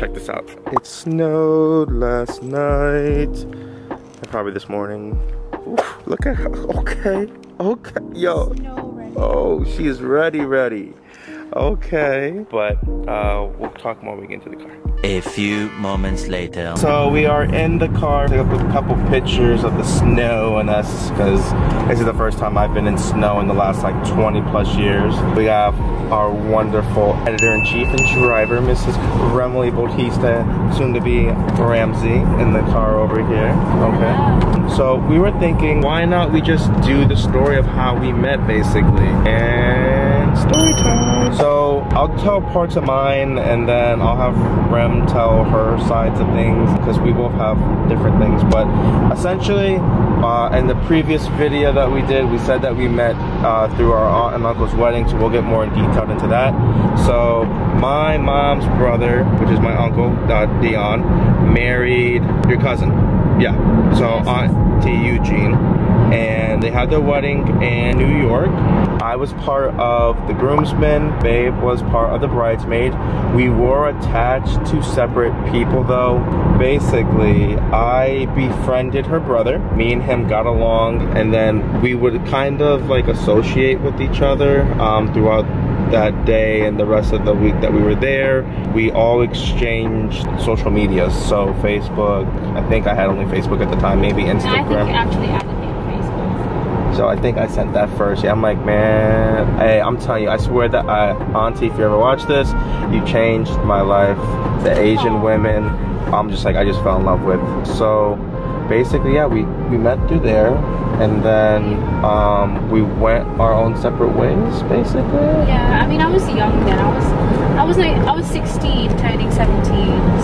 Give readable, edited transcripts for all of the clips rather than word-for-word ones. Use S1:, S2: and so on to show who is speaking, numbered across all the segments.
S1: check this out. It snowed last night. And probably this morning. Oof, look at her. Okay. Okay. Yo. Oh, she's ready. Okay. But we'll talk more when we get into the car.
S2: A few moments later.
S1: So we are in the car. Took a couple pictures of the snow and us, because this is the first time I've been in snow in the last like 20 plus years. We have our wonderful editor-in-chief and driver, Mrs. Remily Bautista, soon to be Ramsey, in the car over here. Okay. So we were thinking, why not we just do the story of how we met, basically. And story time. So I'll tell parts of mine, and then I'll have Rem tell her sides of things, because we both have different things. But essentially, in the previous video that we did, we said that we met through our aunt and uncle's wedding, so we'll get more in detail into that. So my mom's brother, which is my uncle Dion, married your cousin. Yeah, so Auntie Eugene, and they had their wedding in New York. I was part of the groomsmen. Babe was part of the bridesmaid. We were attached to separate people though. Basically, I befriended her brother. Me and him got along, and then we would kind of like associate with each other throughout that day and the rest of the week that we were there. We all exchanged social media, so Facebook. I think I had only Facebook at the time, maybe Instagram.
S3: I think you actually added me on Facebook.
S1: So I think I sent that first. Yeah, I'm like, man, hey, I'm telling you, I swear that Auntie, if you ever watch this, you changed my life. The Asian women, I'm just like, I just fell in love with. So basically, yeah, we met through there, and then we went our own separate ways, basically.
S3: Yeah, I mean, I was young then. I was 16, turning 17.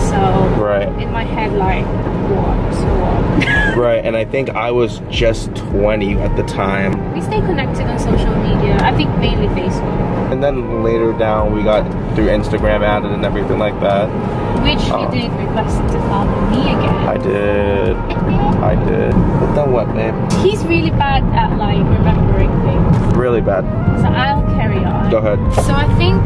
S3: So
S1: right.
S3: In my head, like, what? So what?
S1: Right, and I think I was just 20 at the time.
S3: We stay connected on social media. I think mainly Facebook.
S1: And then later down, we got through Instagram added and everything like that.
S3: Which you did request to follow me again.
S1: I did. But then what, babe?
S3: He's really bad at like remembering things.
S1: Really bad.
S3: So I'll carry on.
S1: Go ahead.
S3: So I think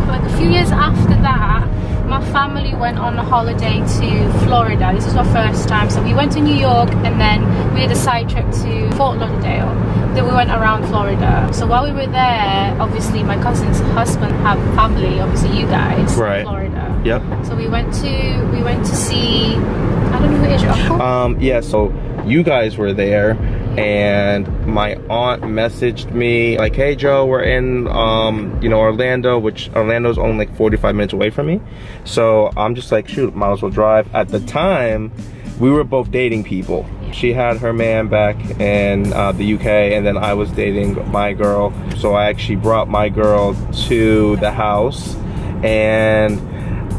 S3: like a few years after that, my family went on a holiday to Florida. This was our first time. So we went to New York, and then we did a side trip to Fort Lauderdale. Then we went around Florida. So while we were there, obviously my cousin's husband have family, obviously you guys,
S1: right.
S3: in Florida.
S1: Yep.
S3: So we went to see, I don't know who is your uncle?
S1: Yeah, so you guys were there, and my aunt messaged me like, hey Joe, we're in you know, Orlando, which Orlando's only like 45 minutes away from me. So I'm just like, shoot, might as well drive. At the time, we were both dating people. She had her man back in the UK, and then I was dating my girl. So I actually brought my girl to the house, and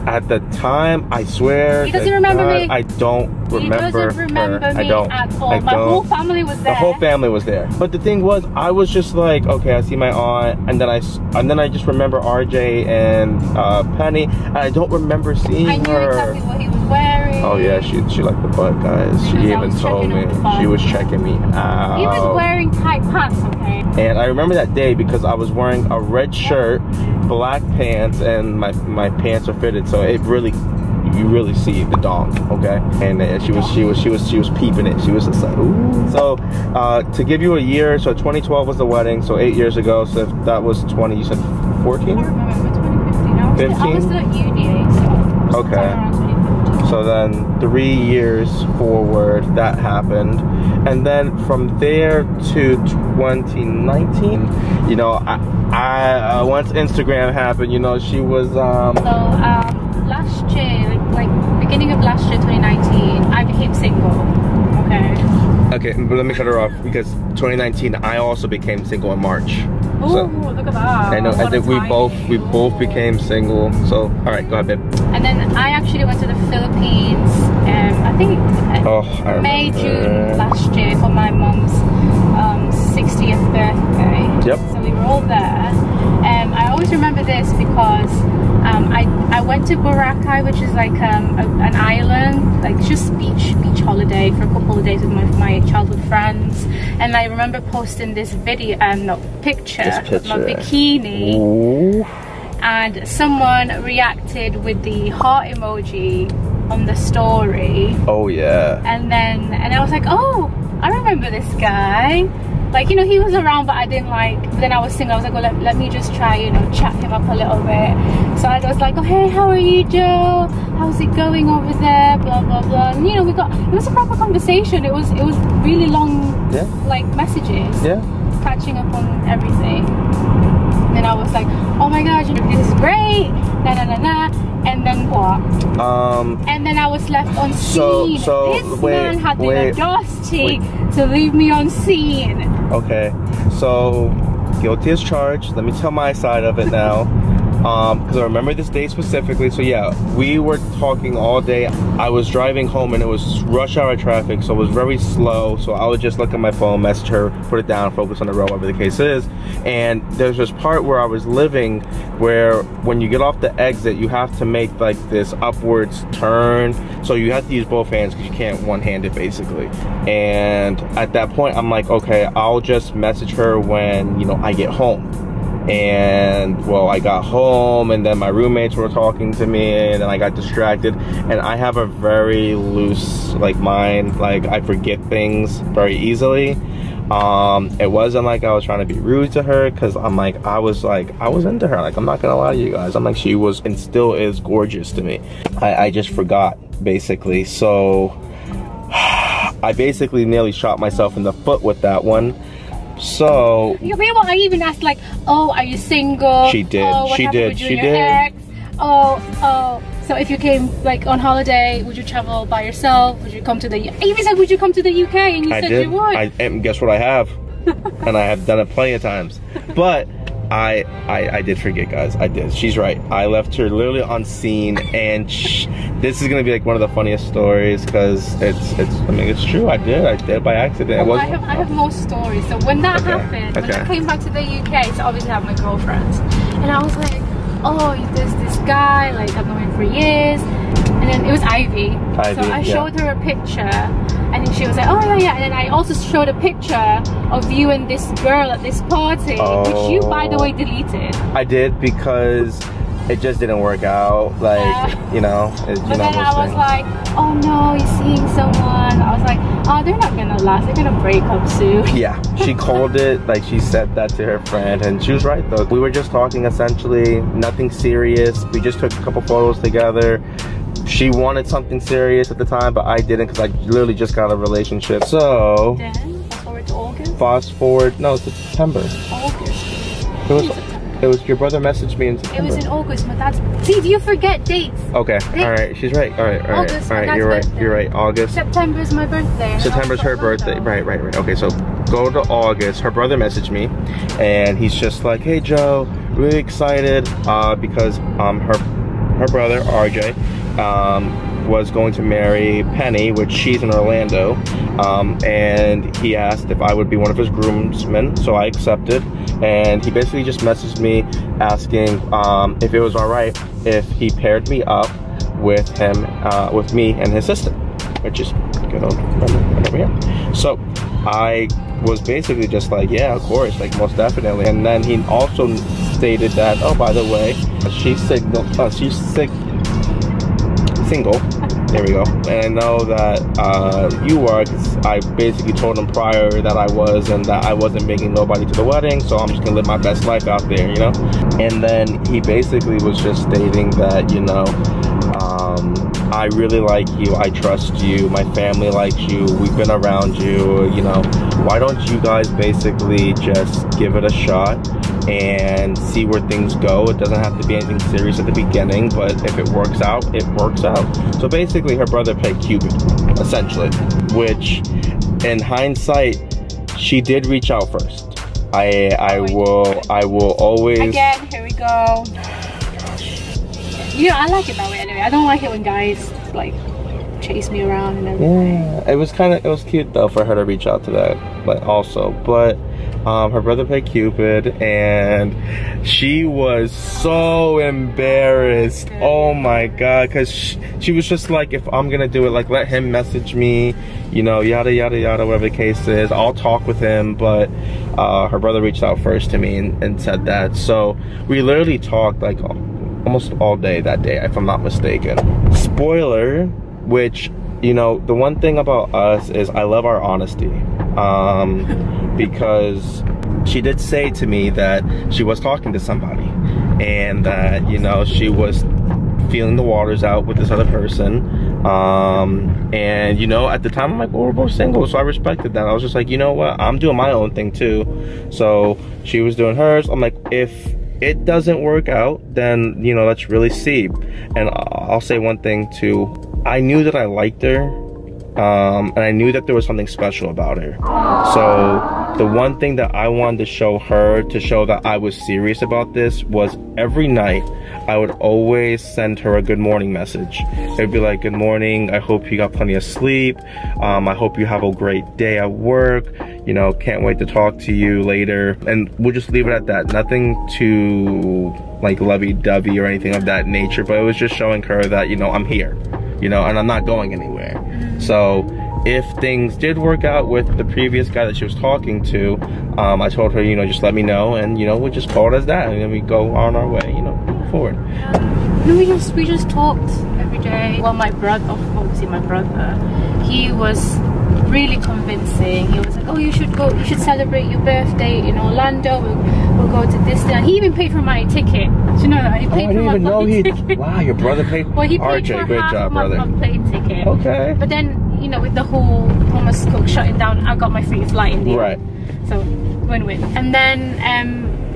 S1: at the time, I swear,
S3: he doesn't remember me.
S1: I don't remember.
S3: He doesn't remember
S1: her.
S3: me
S1: I don't.
S3: at all. My whole family was there.
S1: The whole family was there. But the thing was, I was just like, okay, I see my aunt, and then I just remember RJ and Penny, and I don't remember seeing her.
S3: I knew exactly what he was wearing.
S1: Oh yeah, she liked the butt, guys. She even told me. She was checking me out.
S3: He was wearing tight pants, okay?
S1: And I remember that day because I was wearing a red shirt, black pants, and my pants are fitted, so it really, you really see the dong, okay? And she was peeping it. She was just like, ooh. So to give you a year, so 2012 was the wedding, so 8 years ago. So if that was 20, you said 14?
S3: I don't remember, 2015.
S1: 15?
S3: I was still at uni, so
S1: okay. So then 3 years forward, that happened. And then from there to 2019, you know, I once Instagram happened, you know, she was
S3: last year, like beginning of last year, 2019, I became single. Okay,
S1: but let me cut her off, because 2019 I also became single in March.
S3: Oh, so, look at that.
S1: I know. I think we both became single. So all right, go ahead, babe.
S3: And then I actually went to the Philippines. I think May, June last year for my mom's 60th birthday.
S1: Yep.
S3: So we were all there. I always remember this because I went to Boracay, which is like an island, like just beach holiday for a couple of days with my childhood friends. And I remember posting this video, picture of my bikini.
S1: Ooh.
S3: and someone reacted with the heart emoji on the story.
S1: Oh yeah.
S3: And I was like, oh, I remember this guy. Like, you know, he was around, but I didn't like. Then I was single. I was like, well, let me just try, you know, chat him up a little bit. So I was like, oh, hey, how are you, Joe? How's it going over there? Blah blah blah. And you know, it was a proper conversation. It was really long, like messages. Yeah. Catching up on everything. And I was like, oh my god, this is great. Na na na na. And then what? And then I was left on scene. This man had the audacity to leave me on scene.
S1: Okay, so guilty as charged. Let me tell my side of it now. Because I remember this day specifically. So yeah, we were talking all day. I was driving home and it was rush hour traffic, so it was very slow. So I would just look at my phone, message her, put it down, focus on the road, whatever the case is. And there's this part where I was living where when you get off the exit, you have to make like this upwards turn. So you have to use both hands because you can't one-hand it basically. And at that point, I'm like, okay, I'll just message her when, you know, I get home. And well, I got home and then my roommates were talking to me and then I got distracted, and I have a very loose like mind, like I forget things very easily. It wasn't like I was trying to be rude to her, because I was into her. Like, I'm not gonna lie to you guys, I'm like, she was and still is gorgeous to me. I just forgot basically. So I basically nearly shot myself in the foot with that one. So
S3: I even asked like, oh, are you single?
S1: She did.
S3: Oh,
S1: she did. She did.
S3: Ex? Oh. So if you came like on holiday, would you travel by yourself? Would you come to the? I even said, would you come to the UK? And you said you would.
S1: And guess what I have? And I have done it plenty of times. But I did forget, guys. I did. She's right. I left her literally on scene, and this is gonna be like one of the funniest stories because I mean, it's true. I did by accident.
S3: Well, I have more stories. So when that happened, when I came back to the UK, so obviously I have my girlfriends, and I was like, oh, there's this guy, like I've known him for years, and then it was Ivy. So I showed her a picture, and then she was like, oh yeah, and then I also showed a picture of you and this girl at this party, which you, by the way, deleted.
S1: I did because it just didn't work out, like, you know.
S3: But then I was like, oh no, you're seeing someone. I was like, oh, they're not gonna last, they're gonna break up soon. Yeah,
S1: she called it, like she said that to her friend, and she was right though. We were just talking essentially, nothing serious. We just took a couple photos together. She wanted something serious at the time, but I didn't, because I literally just got a relationship. So
S3: then fast forward to August?
S1: Fast forward, no, it's September.
S3: August.
S1: It was your brother messaged me in September.
S3: It was in August. My dad's. See, do you forget dates?
S1: Okay. All right. She's right. All right.
S3: August,
S1: all right. You're right.
S3: Birthday.
S1: You're right. August.
S3: September is my birthday.
S1: September's her birthday. Right. Okay. So go to August. Her brother messaged me, and he's just like, "Hey Joe, really excited because her brother RJ was going to marry Penny, which she's in Orlando, and he asked if I would be one of his groomsmen, so I accepted. And he basically just messaged me asking if it was all right if he paired me up with him, with me and his sister, which is good old right over here. So I was basically just like, yeah, of course, like most definitely. And then he also stated that, oh, by the way, she's single. There we go. And I know that you are, because I basically told him prior that I was, and that I wasn't bringing nobody to the wedding, so I'm just gonna live my best life out there, you know. And then he basically was just stating that, you know, I really like you, I trust you, my family likes you, we've been around you, you know, why don't you guys basically just give it a shot and see where things go. It doesn't have to be anything serious at the beginning, but if it works out, it works out. So basically her brother played Cupid, essentially, which in hindsight, she did reach out first. I will always...
S3: Again, here we go. You know, I like it that way anyway. I don't like it when guys like chase me around and everything.
S1: Yeah, it was cute though for her to reach out to that, but also, but her brother played Cupid, and she was so embarrassed. Oh my god, because she was just like, if I'm gonna do it, like, let him message me, you know, yada yada yada, whatever the case is. I'll talk with him. But her brother reached out first to me and said that. So we literally talked like almost all day that day, if I'm not mistaken. Spoiler, which, you know, the one thing about us is I love our honesty. Because she did say to me that she was talking to somebody, and that, you know, she was feeling the waters out with this other person. And, you know, at the time I'm like, well, we're both single, so I respected that. I was just like, you know what, I'm doing my own thing too. So she was doing hers. I'm like, if it doesn't work out, then, you know, let's really see. And I'll say one thing too, I knew that I liked her. And I knew that there was something special about her. So the one thing that I wanted to show her, to show that I was serious about this, was every night I would always send her a good morning message. It would be like, good morning, I hope you got plenty of sleep. I hope you have a great day at work. You know, can't wait to talk to you later. And we'll just leave it at that. Nothing too like lovey-dovey or anything of that nature, but it was just showing her that, you know, I'm here, you know, and I'm not going anywhere. So if things did work out with the previous guy that she was talking to, I told her, you know, just let me know, and, you know, we just call it as that, and then we go on our way, you know, forward.
S3: No, we just talked every day. Well, my brother, obviously my brother, he was really convincing. He was like, oh, you should celebrate your birthday in Orlando. We'll go to this thing. He even paid for my ticket. Do you know that? He paid for my plane ticket.
S1: Wow, your brother paid?
S3: Well, he paid
S1: RJ,
S3: for
S1: great
S3: half
S1: job,
S3: my
S1: brother.
S3: plane ticket.
S1: Okay.
S3: But then, you know, with the whole Thomas Cook shutting down, I got my free flight in the end.
S1: Right.
S3: So, win-win. And then,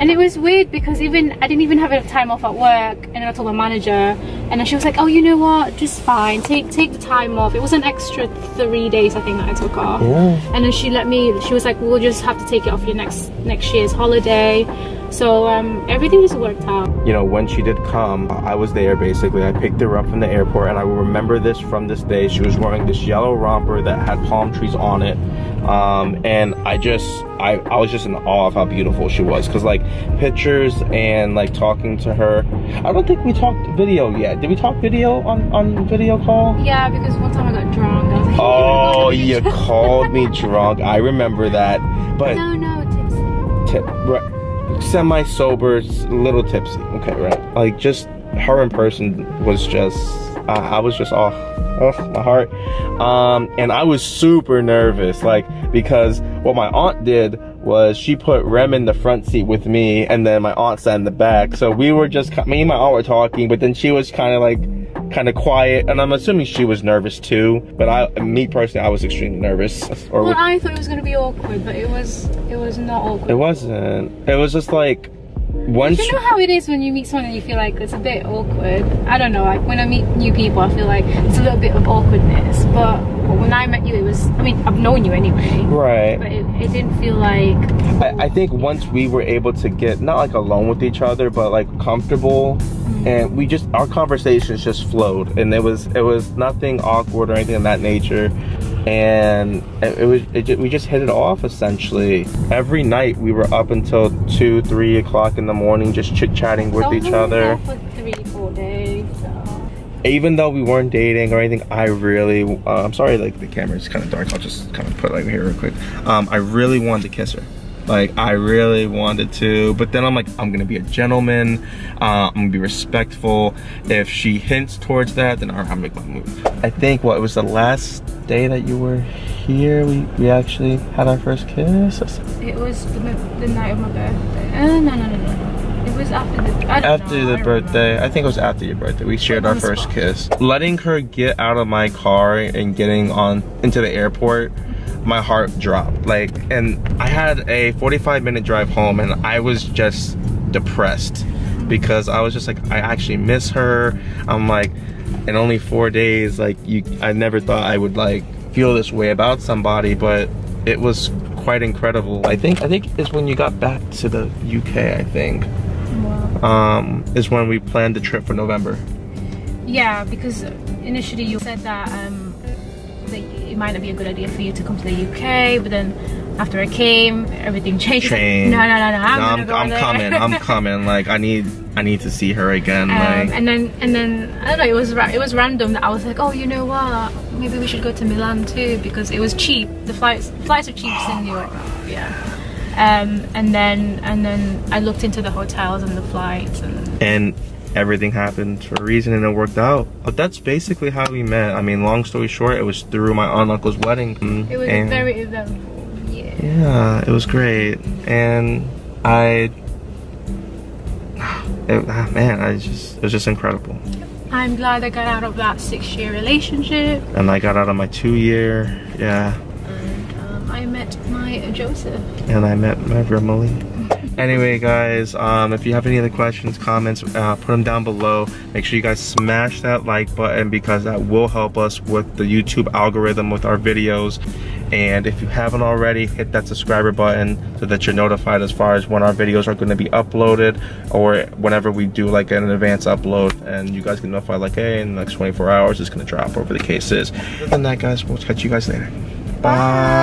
S3: and it was weird because I didn't even have enough time off at work, and then I told my manager, and then she was like, oh, you know what, just fine, take the time off. It was an extra 3 days, I think, that I took off.
S1: Yeah.
S3: And then she was like, we'll just have to take it off your next year's holiday. So everything just worked out.
S1: You know, when she did come, I was there basically. I picked her up from the airport, and I will remember this from this day. She was wearing this yellow romper that had palm trees on it. And I was just in awe of how beautiful she was. Cause like pictures and like talking to her, I don't think we talked video yet. Did we talk video on video call?
S3: Yeah, because one time I got drunk. I was like,
S1: oh, you called me drunk. I remember that. But
S3: no, tipsy.
S1: Right. Semi-sober, a little tipsy. Okay, right. Like, just her in person was just, I was just off my heart. And I was super nervous, like, because what my aunt did was she put Rem in the front seat with me, and then my aunt sat in the back. So we were just, me and my aunt were talking, but then she was kind of quiet, and I'm assuming she was nervous too. But me personally, I was extremely nervous.
S3: Well, I thought it was gonna be awkward, but it was not awkward.
S1: It wasn't. It was just like, once
S3: you know how it is when you meet someone and you feel like it's a bit awkward. I don't know, like when I meet new people, I feel like it's a little bit of awkwardness. But when I met you, it was, I mean, I've known you anyway. Right. But it didn't feel like...
S1: I think once we were able to get, not like alone with each other, but like comfortable, and we just, our conversations just flowed, and it was nothing awkward or anything of that nature. And we just hit it off essentially. Every night we were up until 2, 3 o'clock in the morning, just chit-chatting with each other.
S3: For 3-4 days. So.
S1: Even though we weren't dating or anything, I really, I'm sorry, like the camera's kind of dark. I'll just kind of put it over here real quick. I really wanted to kiss her. Like, I really wanted to, but then I'm like, I'm gonna be a gentleman. I'm gonna be respectful. If she hints towards that, then I'm gonna make my move. I think, it was the last day that you were here, we actually had our first kiss?
S3: It was the night of my birthday. No. It was after the
S1: birthday. I think it was after your birthday. We shared our first kiss. Letting her get out of my car and getting into the airport, my heart dropped. Like, and I had a 45-minute drive home, and I was just depressed because I was just like, I actually miss her. I'm like, in only 4 days, like, I never thought I would like feel this way about somebody, but it was quite incredible. I think it's when you got back to the UK, I think. Wow. Is when we planned the trip for November.
S3: Yeah, because initially you said that it might not be a good idea for you to come to the UK, but then after I came, everything changed. No, I'm
S1: coming. Like I need to see her again. Like,
S3: and then I don't know, it was random that I was like, oh, you know what, maybe we should go to Milan too, because it was cheap. The flights are cheap in New York. Yeah. And then I looked into the hotels and the flights, and
S1: everything happened for a reason, and it worked out. But that's basically how we met. I mean, long story short, it was through my aunt and uncle's wedding.
S3: It was very eventful.
S1: Yeah, it was great, and man, it was just incredible.
S3: I'm glad I got out of that 6-year relationship,
S1: and I got out of my 2-year. Yeah.
S3: And I met my Joseph,
S1: and I met my Remily. Anyway, guys, if you have any other questions, comments, put them down below. Make sure you guys smash that like button, because that will help us with the YouTube algorithm with our videos. And if you haven't already, hit that subscriber button so that you're notified as far as when our videos are going to be uploaded, or whenever we do like an advance upload, and you guys can notify like, hey, in the next 24 hours it's going to drop, whatever the case is. Other than that, guys, we'll catch you guys later. Bye.